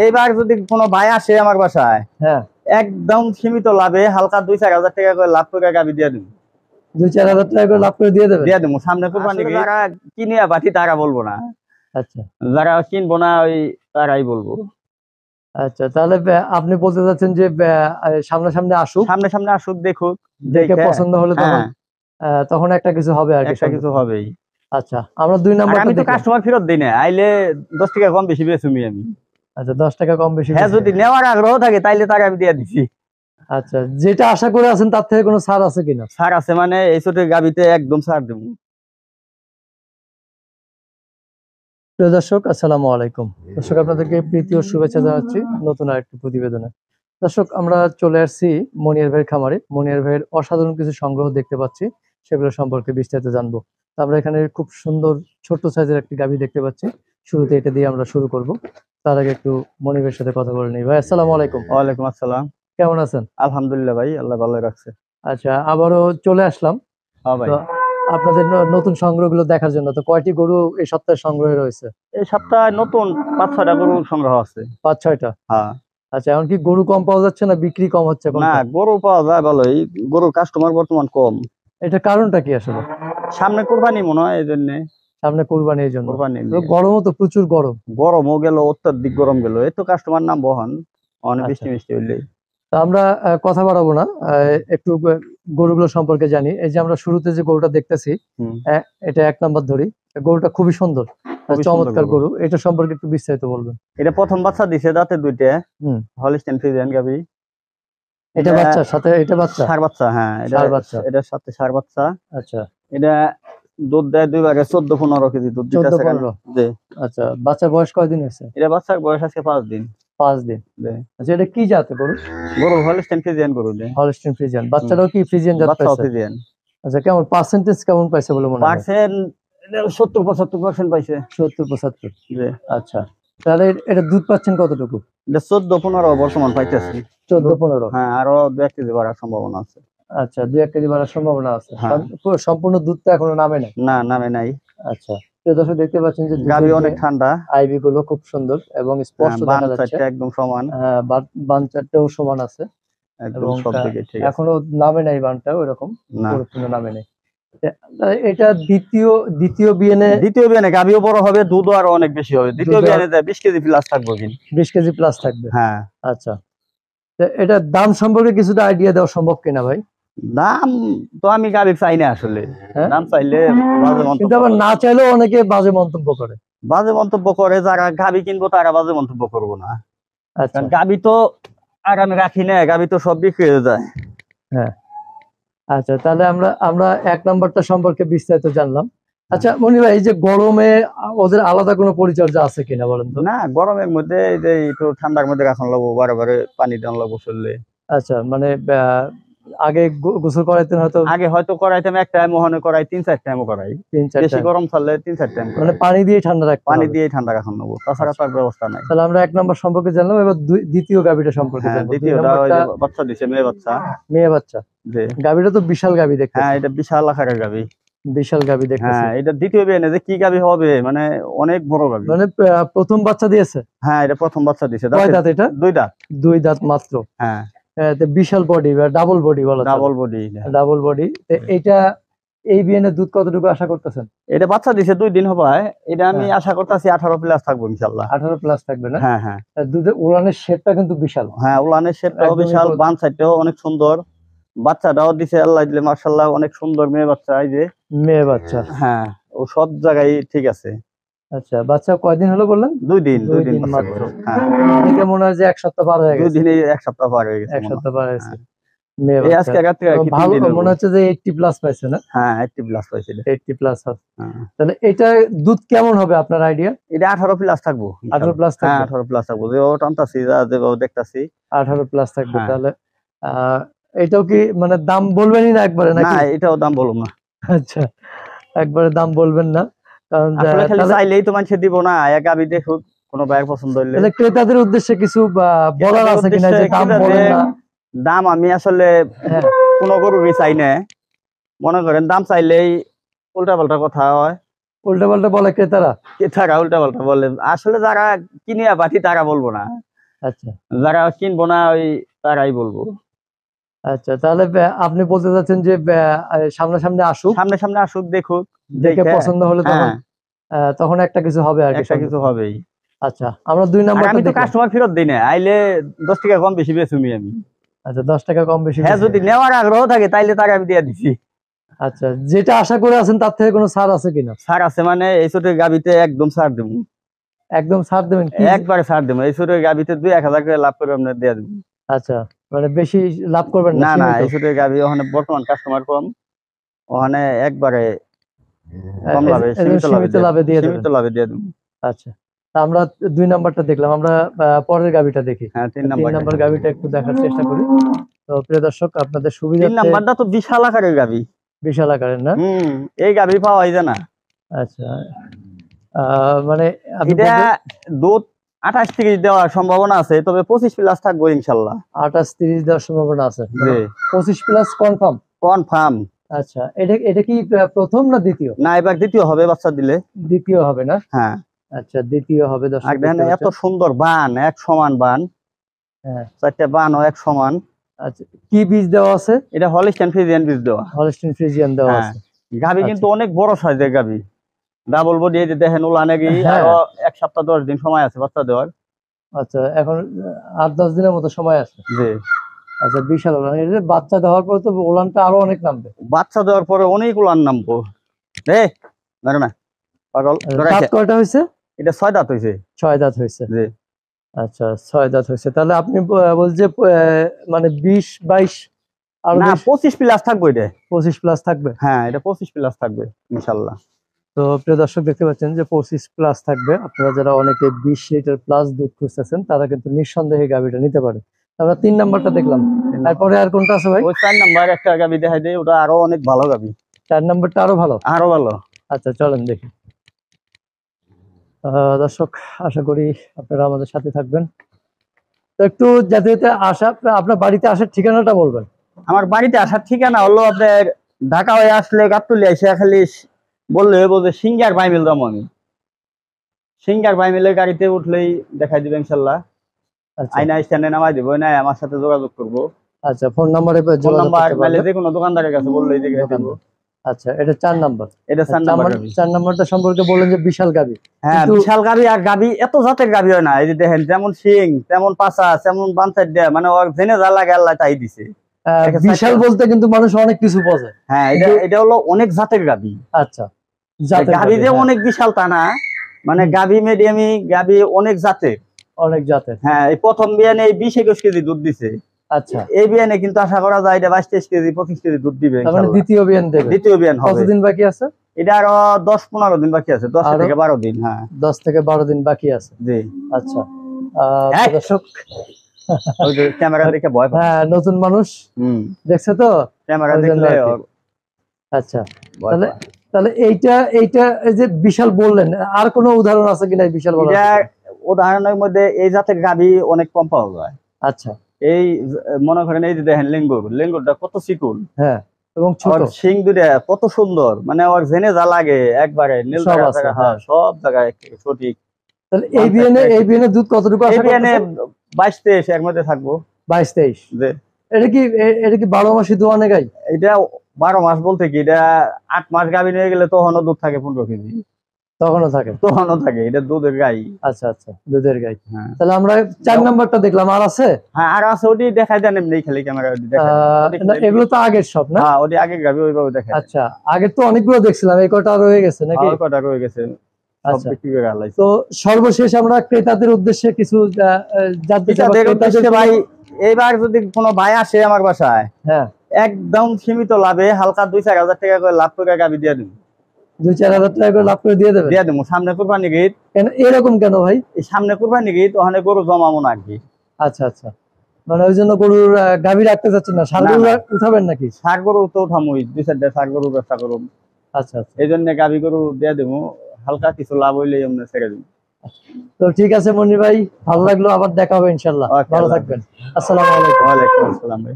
এইবার যদি কোনো ভাই আসে আমার বাসায়, হ্যাঁ, একদম সীমিত লাভে হালকা 2-4 হাজার টাকা করে লাভ করে গাবি দিয়ে দিব। 2-4 হাজার টাকা করে লাভ করে দিয়ে দেবেন? দিয়ে দেবো সামনে কোরবানি। যারা কিনে পাঠি তারা বলবো না, আচ্ছা যারা কিনবো না ওই তারাই বলবো। আচ্ছা, তাহলে আপনি বলতে চাচ্ছেন যে সামনাসামনি আসুক, সামনে আসুক, দেখুক, দেখে পছন্দ হলে তখন একটা কিছু হবে আর একটা কিছু হবেই। আচ্ছা, আমরা 2 নাম্বার। আমি তো কাস্টমার ফেরত দিই না, আইলে 10 টাকা কম বেশি বেচুমি আমি। আচ্ছা, 10 টাকা কম বেশি। হ্যাঁ, যদি নেওয়ার আগ্রহ থাকে তাইলে তাকে আমি দিয়ে দিছি। আচ্ছা, যেটা আশা করে আছেন তার থেকে কোনো ছাড় আছে কিনা? ছাড় আছে মানে এই ছোট গাবিতে একদম ছাড় দেবো। প্রিয় দর্শক, আসসালামু আলাইকুম। দর্শক, আপনাদেরকে প্রীতি ও শুভেচ্ছা জানাচ্ছি নতুন আরেকটি প্রতিবেদনে। দর্শক, আমরা চলে আসছি মনিয়ার ভাইয়ের খামারে। মনিয়ার ভাইয়ের অসাধারণ কিছু সংগ্রহ দেখতে পাচ্ছি, সেগুলো সম্পর্কে বিস্তারিত জানবো। আমরা এখানে খুব সুন্দর ছোট সাইজের একটি গাভী দেখতে পাচ্ছি। শুরুতে এটা দিয়ে আমরা শুরু করব। তার আগে একটু মনির ভাইয়ের সাথে কথা বলে নিই। ভাই, আসসালামু আলাইকুম। ওয়ালাইকুম আসসালাম। কেমন আছেন? আলহামদুলিল্লাহ ভাই, আল্লাহ ভালো রাখছে। আচ্ছা, আবারও চলে আসলাম হ্যাঁ ভাই, আপনাদের নতুন সংগ্রহগুলো দেখার জন্য। তো কয়টি গরু এই সপ্তাহে সংগ্রহে রয়েছে? এই সপ্তাহে নতুন 5-6টা গরু সংগ্রহ আছে। 5-6টা? হ্যাঁ। আচ্ছা, এখন কি গরু কম পাওয়া যাচ্ছে না বিক্রি কম হচ্ছে? না, গরু পাওয়া যায় ভালোই, গরুর কাস্টমার বর্তমান কম। এটা কারণটা কি আসলে? সামনে কোরবানি মনে হয়, এই জন্য। সামনে কোরবানির জন্য। কোরবানি গরমও তো প্রচুর গরম। গরমও গেল, অত্যাধিক গরম গেল, এই তো কাস্টমার নাম বহন অনেক বৃষ্টি হইলে। তো আমরা কথা বাড়াবো না, একটু গরুগুলো সম্পর্কে জানি। এই যে আমরা শুরুতে যে গরুটা দেখতেছি, এটা 1 নাম্বার ধরি। গরুটা খুবই সুন্দর, চমৎকার গরু। এটা সম্পর্কে একটু বিস্তারিত বলবেন। এটা প্রথম বাচ্চা দিছে, দাঁতে 2টা, হলিস্টিয়ান ফ্রিজিয়ান গাবি। এটা বাচ্চার সাথে এটা বাচ্চা? ষাঁড় বাচ্চা। হ্যাঁ, ষাঁড় বাচ্চা। এটার সাথে ষাঁড় বাচ্চা। আচ্ছা, এটা দুধ দেয় 2 ভাগে 14-15 কেজি দুধ দিতেছে। 14-15? আচ্ছা, বাচ্চার বয়স কয়দিন হয়েছে? এটা বাচ্চার বয়স আজকে 5 দিন। 5 দিন। আচ্ছা, এটা কি জাতের গরু? গরু হলিস্টিয়ান ফ্রিজিয়ান গরু। Holstein Friesian. বাচ্চাটাও কি ফ্রিজিয়ান জাত পাইছে? ফ্রিজিয়ান। আচ্ছা, কেমন পার্সেন্টেজ কেমন পাইছে বলে মনে হয়? পার্সেন্ট 70-75% পাইছে। 70-75? আচ্ছা, তাহলে এটা দুধ পাচ্ছেন কতটুকু? এটা 14-15 বর্তমান পাইতেছি। 14-15? হ্যাঁ, আরো 2-1 কেজি বাড়ার সম্ভাবনা আছে। আচ্ছা, 2-1 কেজি বাড়ার সম্ভাবনা আছে। সম্পূর্ণ দুধটা এখনো নামে নাই? না, নামে নাই। আচ্ছা, দর্শক দেখতে পাচ্ছেন যে গাবি অনেক ঠান্ডা, আইভি গুলো খুব সুন্দর এবং স্পষ্ট দেখা যাচ্ছে। একদম সমান। বানচারটাও সমান আছে এবং সব দিকে ঠিক আছে। এখনো নামে নাই বানটাও এরকম পরিপূর্ণ নামে নাই। এটা দ্বিতীয় বিয়ানে গাবিও বড় হবে, দুধও আরো অনেক বেশি হবে। দ্বিতীয় বিয়ানে 20 কেজি প্লাস থাকবে। 20 কেজি প্লাস থাকবে? হ্যাঁ। আচ্ছা, এটা দাম সম্পর্কে কিছুটা আইডিয়া দেওয়া সম্ভব কিনা ভাই? দাম তো আমি গাবি চাই না আসলে। দাম চাইলে বাজে মন্তব্য, কিন্তু আবার না চাইলেও অনেকে বাজে মন্তব্য করে। যারা গাবি কিনবো তারা বাজে মন্তব্য করবো না। আচ্ছা, গাবি তো আর আমি রাখি না, গাবি তো সব বিক্রি হয়ে যায়। হ্যাঁ। আচ্ছা, তাহলে আমরা 1 নাম্বারটা সম্পর্কে বিস্তারিত জানলাম। আচ্ছা মনি ভাই, এই যে গরমে ওদের আলাদা কোনো পরিচর্যা আছে কিনা বলেন তো? না, গরমের মধ্যে এই যে একটু ঠান্ডার মধ্যে রাখানো লাগবো, বারে পানি দেওয়া লাগবো শরীরে। আচ্ছা, মানে আগে গোসল করাইতেন? আগে হয়তো করাইতাম, এক টাইম মনে করাই, 3-4 টাইমও করাই। বেশি গরম থাকলে 3-4 টাইম, মানে পানি দিয়ে ঠান্ডা রাখানো নেবো, তাছাড়া তার ব্যবস্থা নাই। তাহলে আমরা 1 নাম্বার সম্পর্কে জানলাম, এবার দ্বিতীয় গাভীটা সম্পর্কে জানবো। দ্বিতীয়টা বাচ্চা দিছে, মেয়ে বাচ্চা। গাভীটা তো বিশাল গাভী দেখতে। হ্যাঁ, এটা বিশাল আকারের গাভী। বিশাল গাভী দেখতে। হ্যাঁ, এটা দ্বিতীয় বিয়ানে যে কি গাভী হবে, মানে অনেক বড় গাভী। মানে প্রথম বাচ্চা দিয়েছে? হ্যাঁ, এটা প্রথম বাচ্চা দিয়েছে। কয় দাঁত এটা? 2 দাঁত। 2 দাঁত মাত্র? হ্যাঁ। বিশাল বডি বা ডাবল বডি বলা যায়? Double body. এটা এই বিয়ানে দুধ কতটুকু আশা করতেছেন? এটা বাচ্চা দিয়েছে 2 দিন হবে, এটা আমি আশা করতেছি 18 প্লাস থাকবো ইনশাআল্লাহ। 18 প্লাস থাকবে না? হ্যাঁ হ্যাঁ। দুধের উলানের শেপটা কিন্তু বিশাল। হ্যাঁ, উলানের শেপটাও বিশাল, বান সাইডটাও অনেক সুন্দর। বাচ্চাটাও দিছে আল্লাহ দিলে মাশাআল্লাহ, অনেক সুন্দর মেয়ে বাচ্চা। এই যে মেয়ে বাচ্চা। হ্যাঁ, ও সব জায়গায় ঠিক আছে। আচ্ছা, বাচ্চা কয়দিন হলো বললেন? 2 দিন মাত্র। হ্যাঁ, দেখে মনে হয় যে 1 সপ্তাহ পার হয়ে গেছে। 2 দিনে 1 সপ্তাহ পার হয়ে গেছে। 1 সপ্তাহ পার হয়েছে। এই আজকে রাতে কি 3 দিন মনে হচ্ছে যে 80 প্লাস পাইছে না? হ্যাঁ, 80 প্লাস পাইছে। 80 প্লাস হবে। তাহলে এটা দুধ কেমন হবে আপনার আইডিয়া? এটা 18 প্লাস থাকবো। 18 প্লাস থাকবে? হ্যাঁ, 18 প্লাস থাকবো। যে ও টানতাছি, যে ও দেখতাছি 18 প্লাস থাকবে। তাহলে এটাও কি মানে দাম বলবেনই না একবারে নাকি? না, এটাও দাম বলবো না। আচ্ছা, একবারে দাম বলবেন না, কারণ আসলে খালি চাইলেই তো মানুষ দিব না। এক গাবি দেখুক, কোনো ভাইয়ের পছন্দ হইলে। তাহলে ক্রেতাদের উদ্দেশ্যে কিছু বলার আছে কিনা যে দাম বলেন না? দাম আমি আসলে কোনো গরুরই চাই না। মনে করেন দাম চাইলেই উল্টা পাল্টা কথা হয়। উল্টা পাল্টা বলে ক্রেতারা? ক্রেতারা উল্টা পাল্টা বলে, আসলে যারা কিনে পাঠি তারা বলবো না, আচ্ছা যারা কিনবো না ওই তারাই বলবো। আচ্ছা, তাহলে আপনি বলতে চাচ্ছেন যে সামনাসামনি আসুক, সামনে সামনে আসুক, দেখুক, দেখে পছন্দ হলে তখন তখন একটা কিছু হবে আর কি, একটা কিছু হবেই। আচ্ছা, আমরা 2 নাম্বার, আমি তো কাস্টমার ফেরত দিই না, আইলে 10 টাকা কম বেশি বেচুমি আমি। আচ্ছা 10 টাকা কম বেশি, হ্যাঁ যদি নেওয়ার আগ্রহ থাকে তাইলে তাকে আমি দিয়ে দিছি। আচ্ছা, যেটা আশা করে আছেন তার থেকে কোনো ছাড় আছে কিনা? ছাড় আছে মানে এই ছোট গাবিতে একদম ছাড় দেবো, একদম ছাড় দেবেন? একবারে ছাড় দেবো, এই ছোট গাবিতে 2-1000 করে লাভ করে আপনার দিয়ে দেবো। আচ্ছা, মানে বেশি লাভ করবেন না? না, এই ছোট গাবি ওখানে বর্তমান কাস্টমার কম, ওখানে একবারে কম লাভে সীমিত লাভে দিয়ে দেবো। আচ্ছা, আমরা 2 নাম্বারটা দেখলাম, আমরা পরের গাবিটা দেখি। হ্যাঁ 3 নাম্বার গাবিটা একটু দেখার চেষ্টা করি। তো প্রিয় দর্শক, আপনাদের সুবিধা, 3 নাম্বারটা তো বিশাল আকারের গাবি, বিশাল আকারের না? এই গাবি পাওয়া যায় না। আচ্ছা, মানে এটা দুধ 28-30 দেওয়ার সম্ভাবনা আছে, তবে 25 প্লাস থাকবো ইনশাল্লাহ। 28-30 দেওয়ার সম্ভাবনা আছে, 25 প্লাস কনফার্ম? কনফার্ম। আচ্ছা, এটা কি প্রথম না দ্বিতীয়? না, এবার দ্বিতীয় হবে, বাচ্চা দিলে দ্বিতীয় হবে না? হ্যাঁ আচ্ছা, দ্বিতীয় হবে। দর্শক এত সুন্দর বান, এক সমান বান, হ্যাঁ 4টা বানও এক সমান। আচ্ছা, কি বীজ দেওয়া আছে? এটা হলিস্টাইন ফ্রিজিয়ান বীজ দেওয়া। হলিস্টাইন ফ্রিজিয়ান দেওয়া আছে। গাবি কিন্তু অনেক বড় সাইজের গাবি, ডাবল বডি। এই যে দেখেন ওলা নাকি, আরো 1 সপ্তাহ 10 দিন সময় আছে বাচ্চা দেওয়ার। আচ্ছা, এখন 8-10 দিনের মতো সময় আছে। জি। আচ্ছা, বিশাল ওলান। এই যে বাচ্চা দেওয়ার পর তো ওলানটা আরো অনেক নামবে। বাচ্চা দেওয়ার পরে অনেক ওলান নামবো। ধরে না পাগল। দাঁত কয়টা হয়েছে? এটা 6 দাঁত হয়েছে। 6 দাঁত হয়েছে। জি। আচ্ছা, 6 দাঁত হয়েছে। তাহলে আপনি বলছে মানে 20-22 আর না 25 প্লাস থাকবে। এটা 25 প্লাস থাকবে? হ্যাঁ, এটা 25 প্লাস থাকবে ইনশাআল্লাহ। তো প্রিয় দর্শক, দেখতে পাচ্ছেন যে 25 প্লাস থাকবে। আপনারা যারা অনেকে 20 লিটার প্লাস দুধ খুঁজতেছেন তারা কিন্তু নিঃসন্দেহে গাবিটা নিতে পারে। আমরা 3 নাম্বারটা দেখলাম, তারপরে আর কোনটা আছে ভাই? ওই 4 নাম্বার একটা গাবি দেখাই দেই, ওটা আরো অনেক ভালো গাবি। 4 নাম্বারটা আরো ভালো? আরো ভালো। আচ্ছা, চলেন দেখি। দর্শক, আশা করি আপনারা আমাদের সাথে থাকবেন। তো একটু যাতে আপনার বাড়িতে আসার ঠিকানাটা বলবেন। আমার বাড়িতে আসার ঠিকানা হলো আপনার ঢাকা হয়ে আসলে গাবতলী এসে খালি বললে বলতে সিঙ্গার বাইমিল দাম, আমি সিঙ্গার বাইমিলের গাড়িতে উঠলেই দেখাই দিবেন ইনশাল্লাহ। আইনা স্ট্যান্ডে নামাই দিব, না আমার সাথে যোগাযোগ করবো। আচ্ছা, ফোন নাম্বার যে কোনো দোকানদারের কাছে বললেই দেখে দেব। আচ্ছা, এটা 4 নাম্বার। এটা 4 নাম্বার। 4 নাম্বারটা সম্পর্কে বলেন যে বিশাল গাবি। হ্যাঁ, বিশাল গাবি। আর গাবি এত জাতের গাবি হয় না। এই যে দেখেন, যেমন শিং তেমন পাছা তেমন বানসাইড দেয়া, মানে ওর জেনে যা লাগে আল্লাহ তাই দিছে। বিশাল বলতে কিন্তু মানুষ অনেক কিছু বোঝে। হ্যাঁ, এটা হলো অনেক জাতের গাবি। আচ্ছা, গাবি যে অনেক বিশাল তা না, মানে গাবি মিডিয়ামি গাবি অনেক জাতের। হ্যাঁ, এই প্রথম বিয়ানে 20-21 কেজি দুধ দিছে। আচ্ছা, এই বিয়ানে কিন্তু আশা করা যায় এটা 22-23 কেজি 25 কেজি দুধ দিবে। মানে দ্বিতীয় বিয়ান দেবে? দ্বিতীয় বিয়ান হবে। কতদিন বাকি আছে? এটা আরো 10-15 দিন বাকি আছে, 10 থেকে 12 দিন। হ্যাঁ, 10 থেকে 12 দিন বাকি আছে। জি। আচ্ছা, দর্শক ওই যে ক্যামেরা দেখে ভয় পায়। হ্যাঁ, নতুন মানুষ দেখছে তো ক্যামেরা দেখলে। আচ্ছা, তাহলে এইটা এই যে বিশাল বললেন, আর কোনো উদাহরণ আছে কিনা বিশাল বলার? উদাহরণের মধ্যে এই জাতের গাবি অনেক কম পাওয়া যায়। আচ্ছা, এই মনে করেন এই যে দেখেন লেঙ্গুরটা কত চিকুন। হ্যাঁ, এবং ছোট শিং দুটা কত সুন্দর, মানে ওর জেনে যা লাগে একবারে নীল সব জায়গায় সঠিক। তাহলে এই বিয়ানে দুধ কতটুকু আসে? 22-23 এর মধ্যে থাকবো। 22-23? এটা কি 12 মাসই দোয়ানে গাই? এটা 12 মাস বলতে কি, এটা 8 মাস গাবি নিয়ে গেলে তখনও দুধ থাকে 15 কেজি। তখনও থাকে। এটা দুধের গাই। আচ্ছা, দুধের গাই। তাহলে আমরা 4 নাম্বারটা দেখলাম, আর আছে? হ্যাঁ, আর আছে। ওটি দেখাই দেন এমনি খালি ক্যামেরা। এগুলো তো আগের সব না? হ্যাঁ, ওটি আগের গাবি, ওইভাবে দেখাই। আচ্ছা, আগের তো অনেকগুলো দেখছিলাম, এই কটা রয়ে গেছে নাকি? কটা রয়ে গেছে। আচ্ছা, তো সর্বশেষ আমরা ক্রেতাদের উদ্দেশ্যে কিছু ভাই, এইবার যদি কোনো ভাই আসে আমার বাসায়, হ্যাঁ, একদম সীমিত লাভে হালকা 2-4 হাজার টাকা করে লাভ করে গাবি দিয়ে দিন। 2-4 হাজার টাকা করে লাভ করে দিয়ে দেবে? দিয়ে দেবো। সামনে কুরবানি ঈদ। এরকম কেন ভাই? এই সামনে কুরবানি ঈদ, ওখানে গরু জমাবো না আর কি। আচ্ছা, মানে ওই জন্য গরুর গাভী রাখতে চাচ্ছেন না? ষাঁড় গরু উঠাবেন নাকি? ষাঁড় গরু তো উঠামই, 2-4টা ষাঁড় গরু ব্যবসা করুন। আচ্ছা, এই জন্য গাভী গরু দিয়ে দেবো, হালকা কিছু লাভ হইলে এমনি ছেড়ে দিন। তো ঠিক আছে মনির ভাই, ভালো লাগলো, আবার দেখা হবে ইনশাল্লাহ। ভালো থাকবেন। আসসালামু আলাইকুম। ওয়ালাইকুম আসসালাম ভাই।